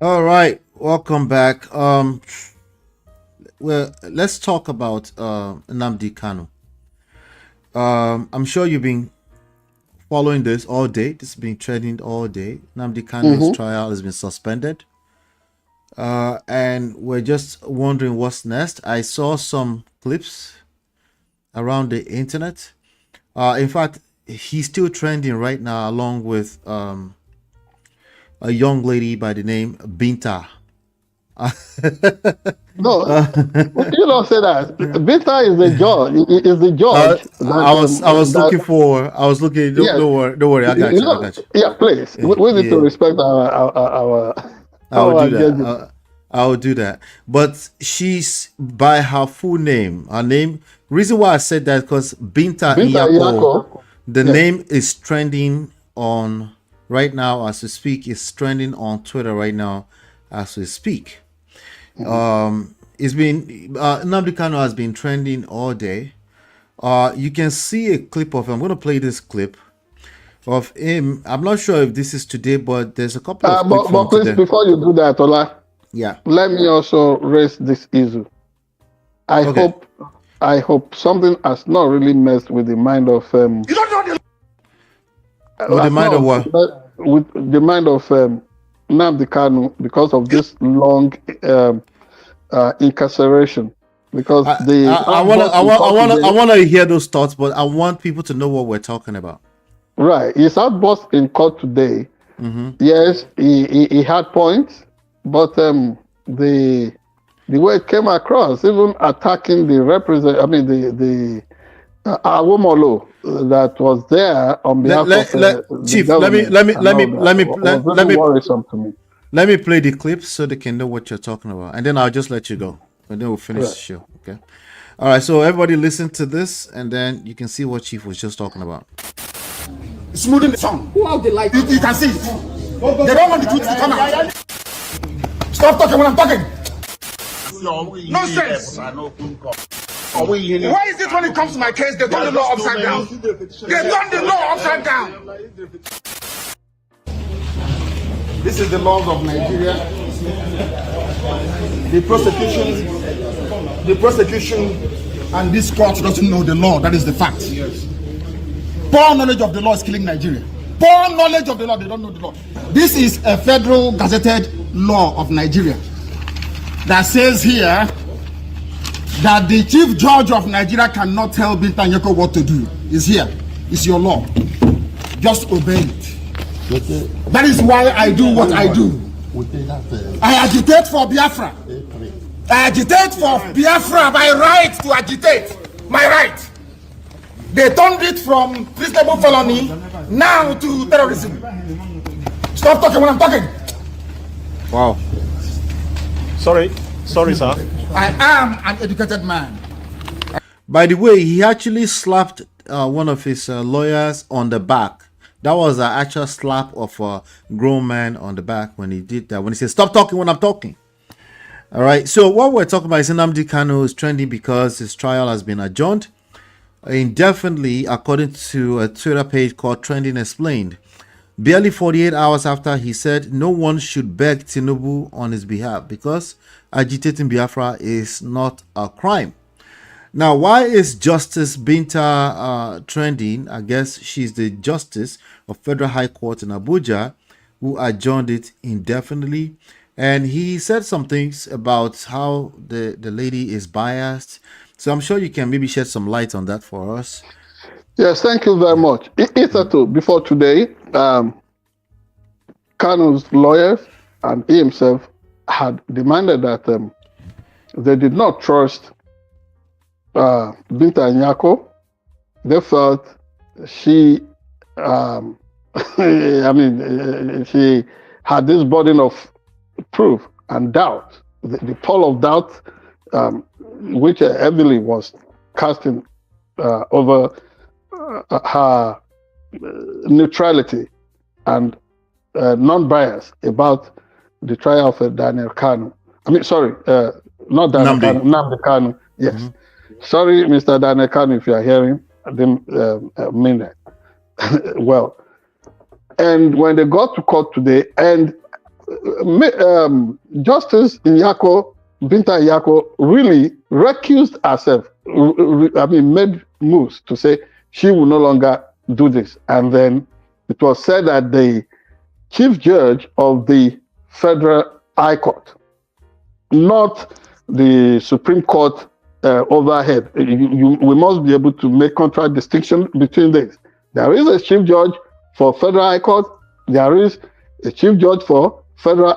All right, welcome back. Well, let's talk about NNAMDI KANU. I'm sure you've been following this all day. This has been trending all day. NNAMDI KANU's trial has been suspended, and we're just wondering what's next. I saw some clips around the internet. In fact, he's still trending right now, along with a young lady by the name Binta. No, you don't say that. Binta is the judge. Is the judge. I was looking. Don't worry. I got you. Yeah, please. We need to respect our I will do that. But she's by her full name. Her name. Reason why I said that because Binta Iyako, the name is trending on. Right now, as we speak, is trending on Twitter right now, as we speak. It's been NNAMDI KANU has been trending all day. You can see a clip of him. I'm going to play this clip of him. I'm not sure if this is today, but there's a couple of clips but please, today. before you do that, Ola, let me also raise this issue. I hope something has not really messed with the mind of with the mind of what? With the mind of NNAMDI KANU because of this long incarceration. Because I want to hear those thoughts, but I want people to know what we're talking about. Right, his outburst in court today. Yes, he had points, but the way it came across, even attacking the the Awomolo that was there on behalf of Chief, let me play the clip so they can know what you're talking about, and then I'll just let you go, and then we'll finish the show. Okay. All right. So everybody listen to this, and then you can see what Chief was just talking about. Smoothing the song. Who out the light? You can see it. They don't want the truth to come out. Stop talking when I'm talking. Nonsense. Why is it when it comes to my case, they turn the law upside down? They turn the law upside down. This is the laws of Nigeria. The prosecution, and this court doesn't know the law. That is the fact. Poor knowledge of the law is killing Nigeria. Poor knowledge of the law, they don't know the law. This is a federal gazetted law of Nigeria that says here that the chief judge of Nigeria cannot tell Binta Nyako what to do. It's here. It's your law. Just obey it. That is why I do what I do. I agitate for Biafra. I agitate for Biafra. My right to agitate. My right. They turned it from treasonable felony now to terrorism. Stop talking when I'm talking. Wow. Sorry, sir. I am an educated man. By the way, he actually slapped one of his lawyers on the back. That was an actual slap of a grown man on the back when he did that. When he said, "Stop talking when I'm talking." All right. So what we're talking about is NNAMDI KANU is trending because his trial has been adjourned indefinitely, according to a Twitter page called Trending Explained. Barely 48 hours after he said no one should beg Tinubu on his behalf because agitating Biafra is not a crime. Now, why is Justice Binta trending? I guess she's the Justice of Federal High Court in Abuja who adjourned it indefinitely. And he said some things about how the lady is biased. So I'm sure you can maybe shed some light on that for us. Yes, thank you very much. Before today, Kanu's lawyers and he himself had demanded that they did not trust Binta Nyako. They felt she, she had this burden of proof and doubt, the pall of doubt, which heavily was casting over her neutrality and non-bias about the trial of Daniel Kanu. Not Daniel Kanu, NNAMDI Kanu. Yes. Mm-hmm. Sorry, Mr. Daniel Kanu, if you are hearing, I didn't mean that. Well, and when they got to court today, and Justice Nyako, Binta Nyako, really recused herself, made moves to say she will no longer do this. And then it was said that the chief judge of the Federal High Court, not the Supreme Court overhead. We must be able to make contradistinction between this. There is a chief judge for Federal High Court. There is a chief judge for Federal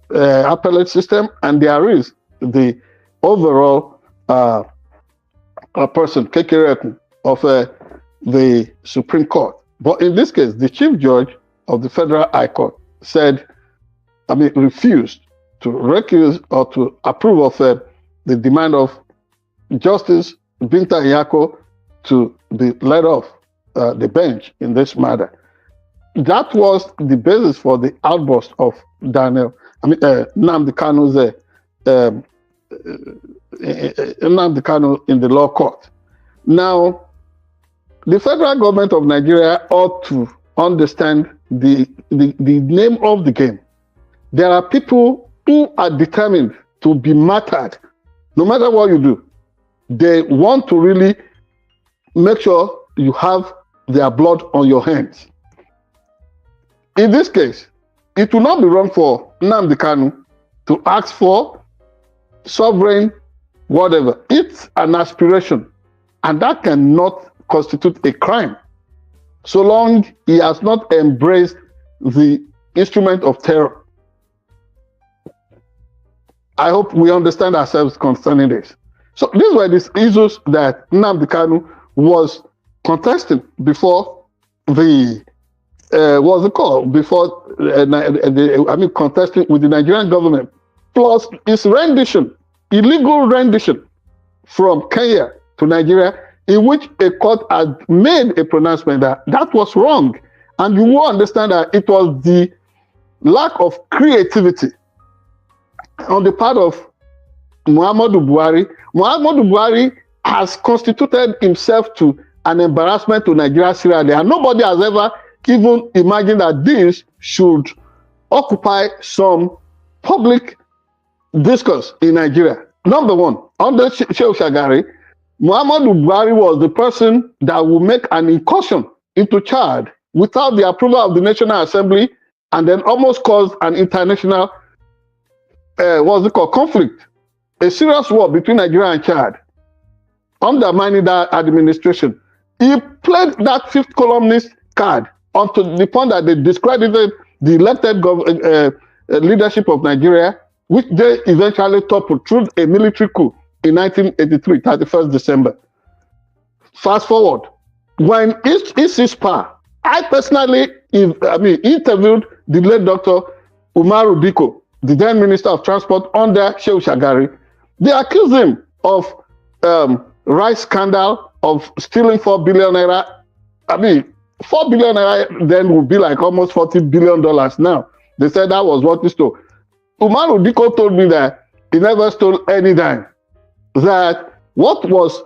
Appellate System, and there is the overall person, Kekereku, of the Supreme Court. But in this case, the chief judge of the Federal High Court refused to recuse or to approve of the demand of Justice Binta Nyako to be let off the bench in this matter. That was the basis for the outburst of NNAMDI Kanu's NNAMDI Kanu in the law court. Now, the federal government of Nigeria ought to understand the name of the game. There are people who are determined to be martyred no matter what you do. They want to really make sure you have their blood on your hands. In this case, it will not be wrong for NNAMDI Kanu to ask for sovereign whatever. It's an aspiration, and that cannot constitute a crime so long he has not embraced the instrument of terror. I hope we understand ourselves concerning this. So these were these issues that NNAMDI Kanu was contesting before the contesting with the Nigerian government, plus his rendition, illegal rendition from Kenya to Nigeria, in which a court had made a pronouncement that was wrong. And you will understand that it was the lack of creativity on the part of Muhammadu Buhari. Muhammadu Buhari has constituted himself to an embarrassment to Nigeria, Syria, and nobody has ever even imagined that this should occupy some public discourse in Nigeria. Number one, under Sheikh Shagari, Muhammadu Buhari was the person that would make an incursion into Chad without the approval of the National Assembly, and then almost caused an international conflict, a serious war between Nigeria and Chad, undermining that administration. He played that fifth columnist card onto the point that they discredited the elected leadership of Nigeria, which they eventually toppled through a military coup in 1983, 31st December. Fast forward, when he seized power, I personally interviewed the late Dr. Umaru Diko, the then Minister of Transport under Shehu Shagari. They accused him of rice scandal, of stealing 4 billion naira. 4 billion naira then would be like almost $40 billion now. They said that was what he stole. Umaru Diko told me that he never stole any dime. That what was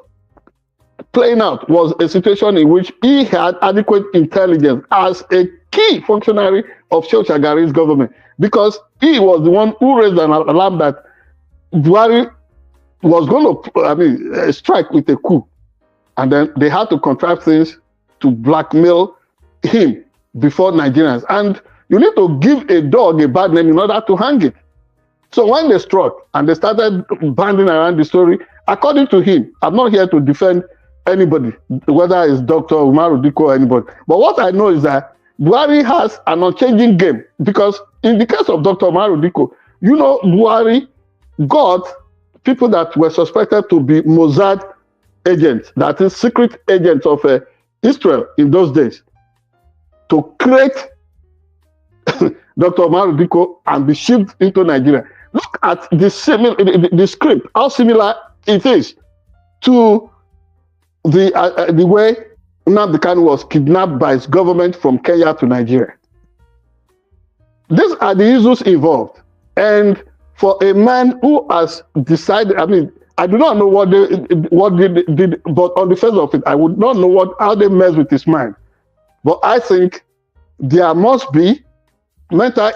playing out was a situation in which he had adequate intelligence as a key functionary of Shehu Shagari's government, because he was the one who raised an alarm that Buhari was going to strike with a coup. And then they had to contrive things to blackmail him before Nigerians. And you need to give a dog a bad name in order to hang it. So when they struck and they started banding around the story, according to him, I'm not here to defend anybody, whether it's Dr. Umaru Diko or anybody. But what I know is that Buhari has an unchanging game, because in the case of Dr. Umaru Diko, Buhari got people that were suspected to be Mossad agents, that is secret agents of Israel in those days, to create Dr. Umaru Diko and be shipped into Nigeria. Look at the script, how similar it is to the way NNAMDI KANU was kidnapped by his government from Kenya to Nigeria. These are the issues involved. And for a man who has decided, I do not know what they did, but on the face of it, I would not know how they mess with his mind. But I think there must be mental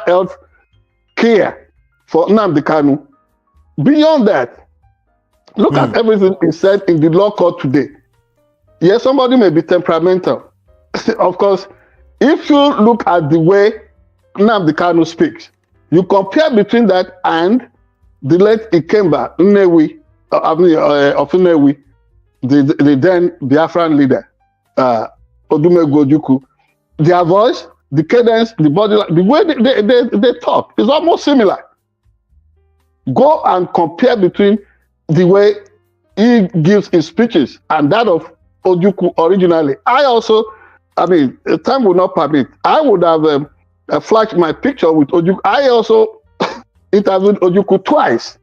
health care for NNAMDI KANU. Beyond that, look at everything he said in the law court today. Yes, somebody may be temperamental. Of course, if you look at the way NNAMDI KANU speaks, you compare between that and the late Ikemba Nnewi, of Nnewi, the then Biafran leader, Odumegwu Ojukwu. Their voice, the cadence, the body, the way they talk is almost similar. Go and compare between the way he gives his speeches and that of Ojukwu originally. I also, time will not permit, I would have flashed my picture with Ojukwu. I also interviewed Ojukwu twice.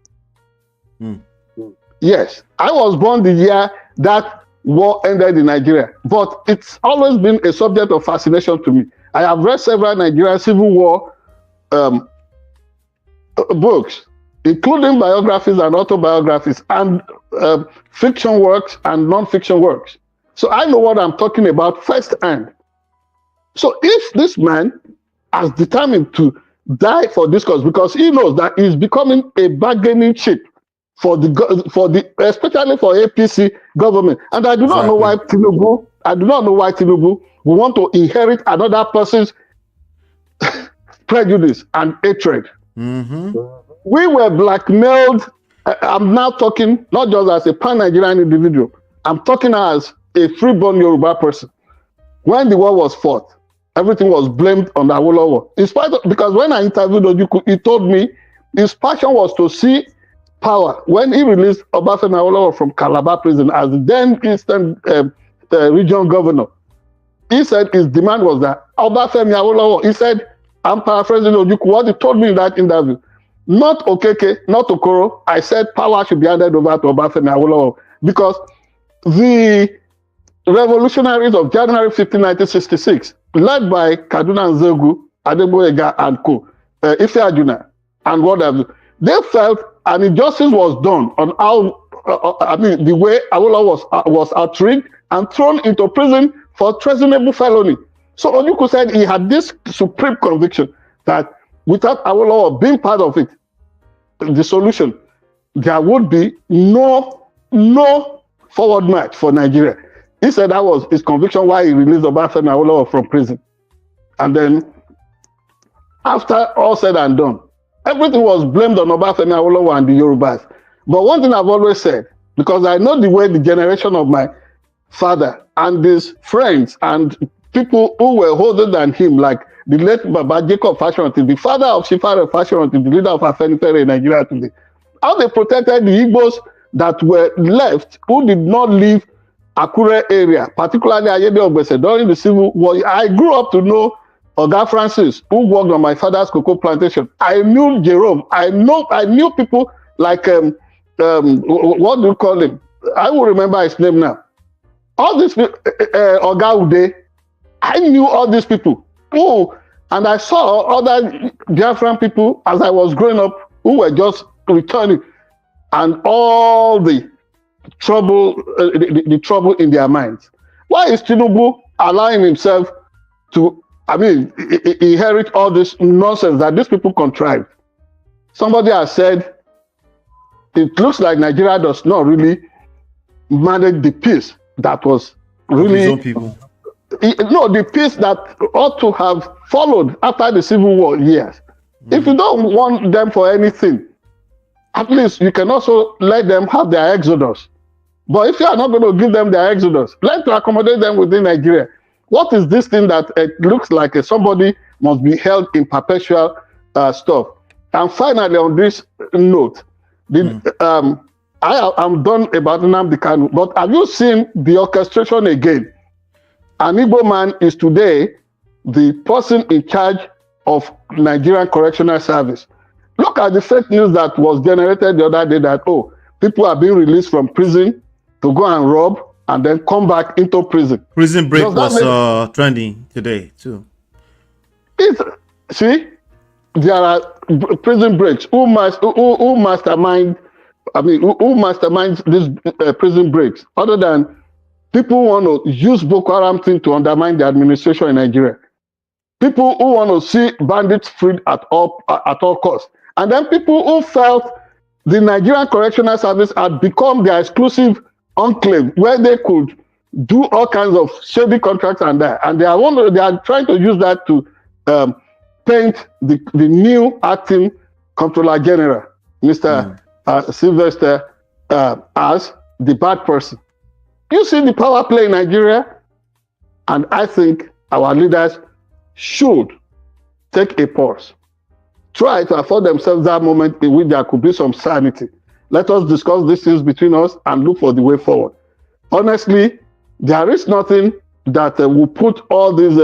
Yes, I was born the year that war ended in Nigeria, but it's always been a subject of fascination to me. I have read several Nigerian Civil War books, including biographies and autobiographies, and fiction works and non-fiction works. So I know what I'm talking about firsthand. So if this man has determined to die for this cause, because he knows that he's becoming a bargaining chip for the especially for APC government, and I do not know why Tinubu. I do not know why Tinubu will want to inherit another person's prejudice and hatred. We were blackmailed. I'm now talking not just as a pan-Nigerian individual. I'm talking as a freeborn Yoruba person. When the war was fought, everything was blamed on Awolowo. In spite of, because when I interviewed Ojukwu, he told me his passion was to see power. When he released Obafemi Awolowo from Calabar prison as the then Eastern regional governor, he said his demand was that Obafemi Awolowo, he said, I'm paraphrasing Ojukwu, what he told me in that interview, not Okeke, not Okoro, I said power should be handed over to Obafemi Awolowo, because the revolutionaries of January 15, 1966, led by Kaduna Nzegu, Adegboyega and co, Ife Ajuna, and what have you, they felt an injustice was done on how, the way Awolowo was outrigged and thrown into prison for treasonable felony. So Ojukwu said he had this supreme conviction that without Awolowo being part of it, the solution, there would be no no forward march for Nigeria. He said that was his conviction why he released Obafemi Awolowo from prison. And then, after all said and done, everything was blamed on Obafemi Awolowo and the Yorubas. But one thing I've always said, because I know the way the generation of my father and his friends and people who were older than him, like the late Baba Jacob Fashionti, the father of Shifare Fashionti, the leader of Afenifere in Nigeria today, how they protected the Igbos that were left, who did not leave Akure area, particularly Ayede Ogbese, during the Civil War. I grew up to know Oga Francis, who worked on my father's cocoa plantation. I knew Jerome. I knew people like what do you call him? I will remember his name now. All these people, Oga Ude, I knew all these people. Oh, and I saw other Biafran people as I was growing up who were just returning, and all the trouble, the trouble in their minds. Why is Tinubu allowing himself to, inherit all this nonsense that these people contrived? Somebody has said, it looks like Nigeria does not really manage the peace that was really, people. No, the peace that ought to have followed after the Civil War years. If you don't want them for anything, at least you can also let them have their exodus. But if you are not going to give them their exodus, learn to accommodate them within Nigeria. What is this thing that it looks like somebody must be held in perpetual stuff? And finally, on this note, I'm done about NNAMDI KANU, but have you seen the orchestration again? An Igbo man is today the person in charge of Nigerian Correctional Service. Look at the fake news that was generated the other day that, oh, people are being released from prison to go and rob and then come back into prison. Prison break was trending today too. See, there are prison breaks. Who mastermind? Who masterminds these prison breaks? Other than people who want to use Boko Haram thing to undermine the administration in Nigeria. People who want to see bandits freed at all costs. And then people who felt the Nigerian Correctional Service had become their exclusive enclave where they could do all kinds of shady contracts and that. And they are trying to use that to paint the new acting Comptroller General, Mr. Sylvester, as the bad person. You see the power play in Nigeria, and I think our leaders should take a pause. Try to afford themselves that moment in which there could be some sanity. Let us discuss these things between us and look for the way forward. Honestly, there is nothing that will put all these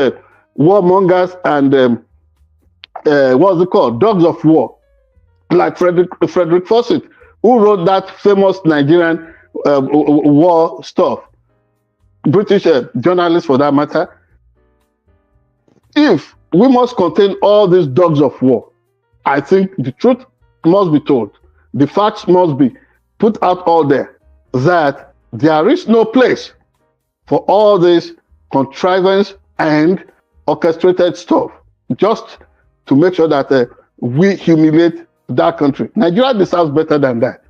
warmongers and what's it called? Dogs of war, like Frederick Fawcett, who wrote that famous Nigerian war stuff, British journalist for that matter. If we must contain all these dogs of war, I think the truth must be told. The facts must be put out all there that there is no place for all this contrivance and orchestrated stuff just to make sure that we humiliate that country. Nigeria deserves better than that.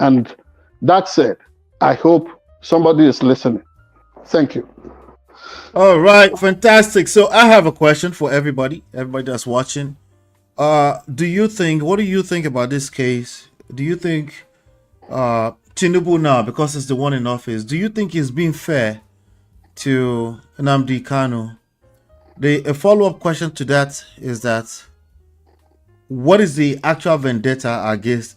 And that said, I hope somebody is listening. Thank you. All right, fantastic. So I have a question for everybody that's watching. What do you think about this case? Do you think Tinubu now, because it's the one in office, do you think he's being fair to NNAMDI KANU? A follow-up question to that is that what is the actual vendetta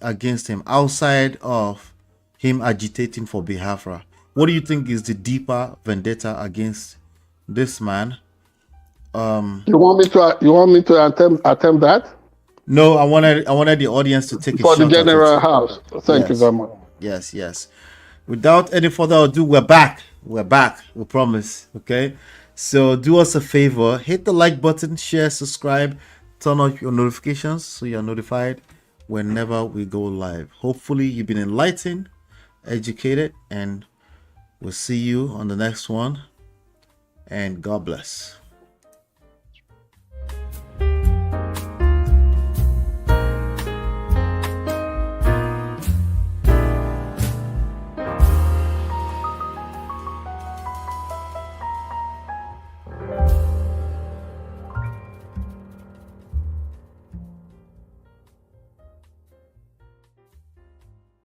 against him outside of him agitating for Biafra? What do you think is the deeper vendetta against this man? You want me to attempt that? No, I wanted the audience to take it for the general house. Thank you very much. Yes. Without any further ado, we're back. We promise. Okay. So do us a favor, hit the like button, share, subscribe, turn on your notifications so you're notified whenever we go live. Hopefully you've been enlightened, educated, and we'll see you on the next one. And God bless.